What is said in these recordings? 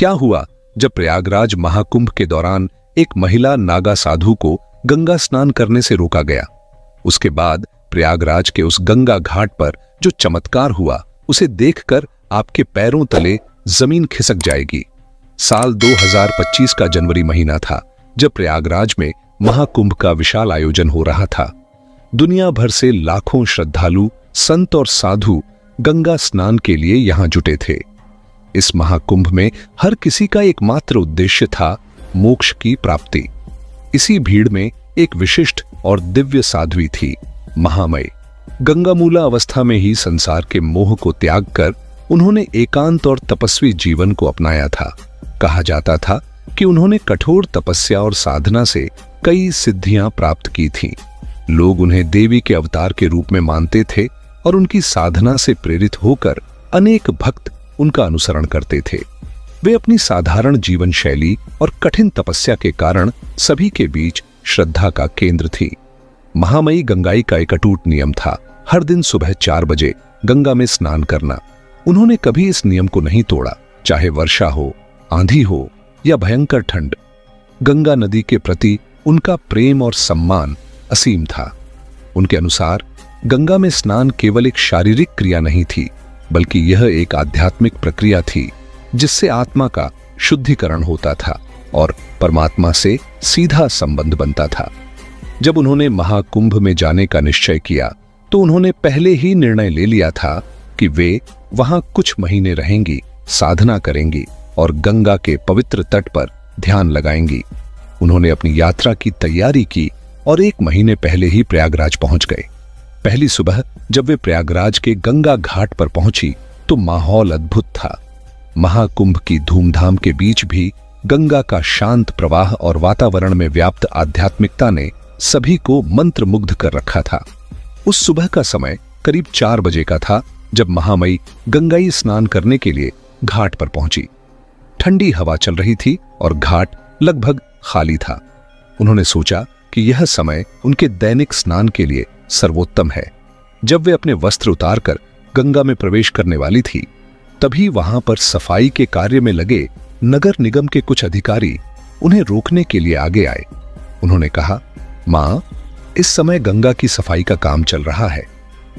क्या हुआ जब प्रयागराज महाकुंभ के दौरान एक महिला नागा साधु को गंगा स्नान करने से रोका गया। उसके बाद प्रयागराज के उस गंगा घाट पर जो चमत्कार हुआ उसे देखकर आपके पैरों तले जमीन खिसक जाएगी। साल 2025 का जनवरी महीना था जब प्रयागराज में महाकुंभ का विशाल आयोजन हो रहा था। दुनिया भर से लाखों श्रद्धालु, संत और साधु गंगा स्नान के लिए यहां जुटे थे। इस महाकुंभ में हर किसी का एकमात्र उद्देश्य था मोक्ष की प्राप्ति। इसी भीड़ में एक विशिष्ट और दिव्य साध्वी थी, महामयी। गंगामूला अवस्था में ही संसार के मोह को त्याग कर उन्होंने एकांत और तपस्वी जीवन को अपनाया था। कहा जाता था कि उन्होंने कठोर तपस्या और साधना से कई सिद्धियां प्राप्त की थीं। लोग उन्हें देवी के अवतार के रूप में मानते थे और उनकी साधना से प्रेरित होकर अनेक भक्त उनका अनुसरण करते थे। वे अपनी साधारण जीवन शैली और कठिन तपस्या के कारण सभी के बीच श्रद्धा का केंद्र थी। महामयी गंगाई का एक अटूट नियम था, हर दिन सुबह 4 बजे गंगा में स्नान करना। उन्होंने कभी इस नियम को नहीं तोड़ा, चाहे वर्षा हो, आंधी हो या भयंकर ठंड। गंगा नदी के प्रति उनका प्रेम और सम्मान असीम था। उनके अनुसार गंगा में स्नान केवल एक शारीरिक क्रिया नहीं थी, बल्कि यह एक आध्यात्मिक प्रक्रिया थी जिससे आत्मा का शुद्धिकरण होता था और परमात्मा से सीधा संबंध बनता था। जब उन्होंने महाकुंभ में जाने का निश्चय किया तो उन्होंने पहले ही निर्णय ले लिया था कि वे वहां कुछ महीने रहेंगी, साधना करेंगी और गंगा के पवित्र तट पर ध्यान लगाएंगी। उन्होंने अपनी यात्रा की तैयारी की और 1 महीने पहले ही प्रयागराज पहुंच गए। पहली सुबह जब वे प्रयागराज के गंगा घाट पर पहुंची तो माहौल अद्भुत था। महाकुंभ की धूमधाम के बीच भी गंगा का शांत प्रवाह और वातावरण में व्याप्त आध्यात्मिकता ने सभी को मंत्रमुग्ध कर रखा था। उस सुबह का समय करीब 4 बजे का था जब महामयी गंगाई स्नान करने के लिए घाट पर पहुंची। ठंडी हवा चल रही थी और घाट लगभग खाली था। उन्होंने सोचा कि यह समय उनके दैनिक स्नान के लिए सर्वोत्तम है। जब वे अपने वस्त्र उतारकर गंगा में प्रवेश करने वाली थी, तभी वहां पर सफाई के कार्य में लगे नगर निगम के कुछ अधिकारी उन्हें रोकने के लिए आगे आए। उन्होंने कहा, मां, इस समय गंगा की सफाई का काम चल रहा है,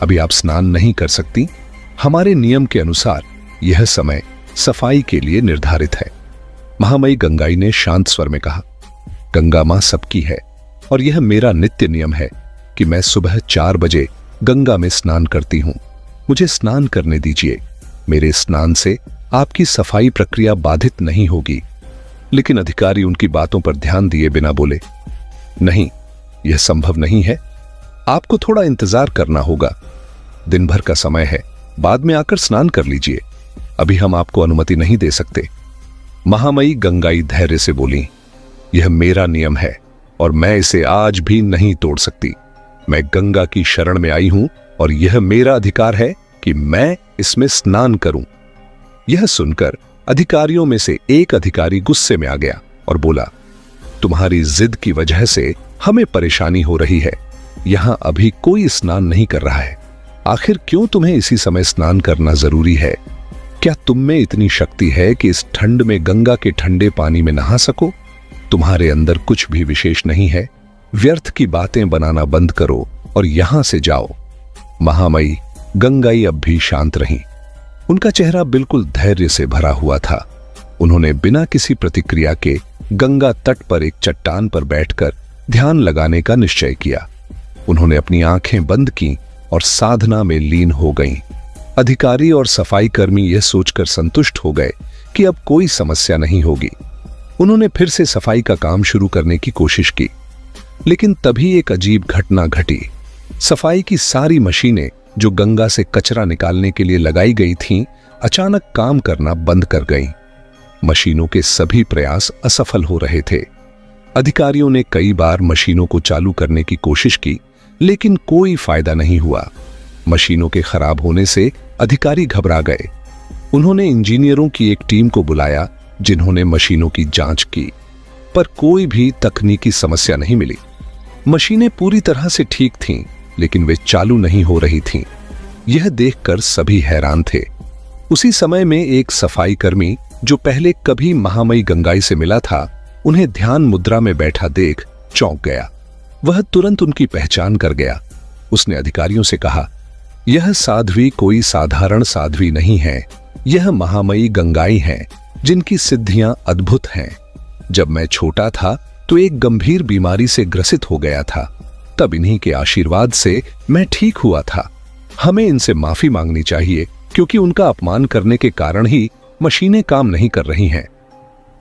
अभी आप स्नान नहीं कर सकती। हमारे नियम के अनुसार यह समय सफाई के लिए निर्धारित है। महामयी गंगाई ने शांत स्वर में कहा, गंगा मां सबकी है और यह मेरा नित्य नियम है कि मैं सुबह 4 बजे गंगा में स्नान करती हूं। मुझे स्नान करने दीजिए। मेरे स्नान से आपकी सफाई प्रक्रिया बाधित नहीं होगी। लेकिन अधिकारी उनकी बातों पर ध्यान दिए बिना बोले, नहीं, यह संभव नहीं है। आपको थोड़ा इंतजार करना होगा। दिन भर का समय है, बाद में आकर स्नान कर लीजिए। अभी हम आपको अनुमति नहीं दे सकते। महामयी गंगाई धैर्य से बोली, यह मेरा नियम है और मैं इसे आज भी नहीं तोड़ सकती। मैं गंगा की शरण में आई हूं और यह मेरा अधिकार है कि मैं इसमें स्नान करूं। यह सुनकर अधिकारियों में से एक अधिकारी गुस्से में आ गया और बोला, तुम्हारी जिद की वजह से हमें परेशानी हो रही है। यहां अभी कोई स्नान नहीं कर रहा है। आखिर क्यों तुम्हें इसी समय स्नान करना जरूरी है? क्या तुम में इतनी शक्ति है कि इस ठंड में गंगा के ठंडे पानी में नहा सको? तुम्हारे अंदर कुछ भी विशेष नहीं है। व्यर्थ की बातें बनाना बंद करो और यहां से जाओ। महामयी गंगाई अब भी शांत रहीं। उनका चेहरा बिल्कुल धैर्य से भरा हुआ था। उन्होंने बिना किसी प्रतिक्रिया के गंगा तट पर एक चट्टान पर बैठकर ध्यान लगाने का निश्चय किया। उन्होंने अपनी आंखें बंद की और साधना में लीन हो गईं। अधिकारी और सफाई कर्मी यह सोचकर संतुष्ट हो गए कि अब कोई समस्या नहीं होगी। उन्होंने फिर से सफाई का काम शुरू करने की कोशिश की, लेकिन तभी एक अजीब घटना घटी। सफाई की सारी मशीनें जो गंगा से कचरा निकालने के लिए लगाई गई थीं, अचानक काम करना बंद कर गईं। मशीनों के सभी प्रयास असफल हो रहे थे। अधिकारियों ने कई बार मशीनों को चालू करने की कोशिश की, लेकिन कोई फायदा नहीं हुआ। मशीनों के खराब होने से अधिकारी घबरा गए। उन्होंने इंजीनियरों की एक टीम को बुलाया, जिन्होंने मशीनों की जांच की, पर कोई भी तकनीकी समस्या नहीं मिली। मशीनें पूरी तरह से ठीक थीं, लेकिन वे चालू नहीं हो रही थीं। यह देखकर सभी हैरान थे। उसी समय में एक सफाई कर्मी जो पहले कभी महामयी गंगाई से मिला था, उन्हें ध्यान मुद्रा में बैठा देख चौंक गया। वह तुरंत उनकी पहचान कर गया। उसने अधिकारियों से कहा, यह साध्वी कोई साधारण साध्वी नहीं है, यह महामयी गंगाई हैं, जिनकी सिद्धियां अद्भुत हैं। जब मैं छोटा था तो एक गंभीर बीमारी से ग्रसित हो गया था, तब इन्हीं के आशीर्वाद से मैं ठीक हुआ था। हमें इनसे माफी मांगनी चाहिए, क्योंकि उनका अपमान करने के कारण ही मशीनें काम नहीं कर रही हैं।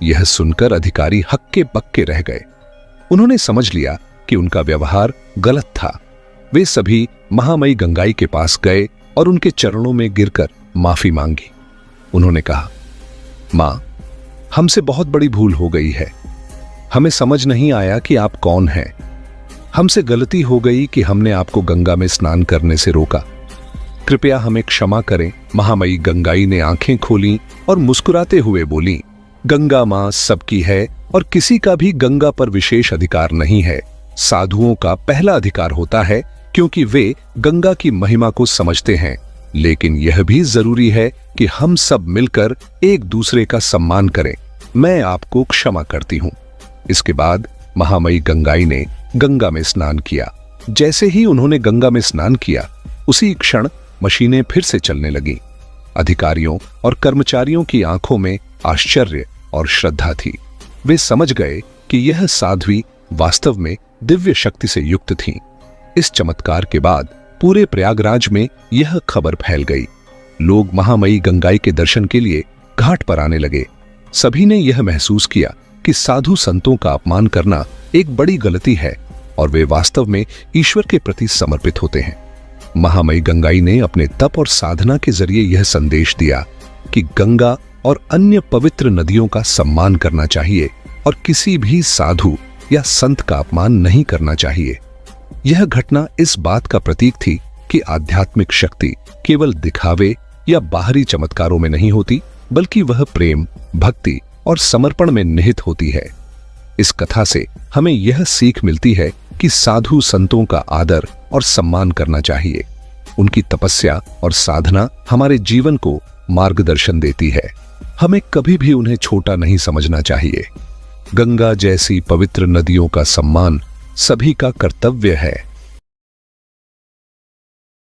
यह सुनकर अधिकारी हक्के बक्के रह गए। उन्होंने समझ लिया कि उनका व्यवहार गलत था। वे सभी महामयी गंगाई के पास गए और उनके चरणों में गिरकर माफी मांगी। उन्होंने कहा, मां, हमसे बहुत बड़ी भूल हो गई है। हमें समझ नहीं आया कि आप कौन हैं। हमसे गलती हो गई कि हमने आपको गंगा में स्नान करने से रोका। कृपया हमें क्षमा करें। महामयी गंगाई ने आंखें खोलीं और मुस्कुराते हुए बोली, गंगा मां सबकी है और किसी का भी गंगा पर विशेष अधिकार नहीं है। साधुओं का पहला अधिकार होता है, क्योंकि वे गंगा की महिमा को समझते हैं। लेकिन यह भी जरूरी है कि हम सब मिलकर एक दूसरे का सम्मान करें। मैं आपको क्षमा करती हूं। इसके बाद महामयी गंगाई ने गंगा में स्नान किया। जैसे ही उन्होंने गंगा में स्नान किया, उसी क्षण मशीनें फिर से चलने लगीं। अधिकारियों और कर्मचारियों की आंखों में आश्चर्य और श्रद्धा थी। वे समझ गए कि यह साध्वी वास्तव में दिव्य शक्ति से युक्त थीं। इस चमत्कार के बाद पूरे प्रयागराज में यह खबर फैल गई। लोग महामयी गंगाई के दर्शन के लिए घाट पर आने लगे। सभी ने यह महसूस किया कि साधु संतों का अपमान करना एक बड़ी गलती है और वे वास्तव में ईश्वर के प्रति समर्पित होते हैं। महामयी गंगाई ने अपने तप और साधना के जरिए यह संदेश दिया कि गंगा और अन्य पवित्र नदियों का सम्मान करना चाहिए और किसी भी साधु या संत का अपमान नहीं करना चाहिए। यह घटना इस बात का प्रतीक थी कि आध्यात्मिक शक्ति केवल दिखावे या बाहरी चमत्कारों में नहीं होती, बल्कि वह प्रेम, भक्ति और समर्पण में निहित होती है। इस कथा से हमें यह सीख मिलती है कि साधु संतों का आदर और सम्मान करना चाहिए। उनकी तपस्या और साधना हमारे जीवन को मार्गदर्शन देती है। हमें कभी भी उन्हें छोटा नहीं समझना चाहिए। गंगा जैसी पवित्र नदियों का सम्मान सभी का कर्तव्य है।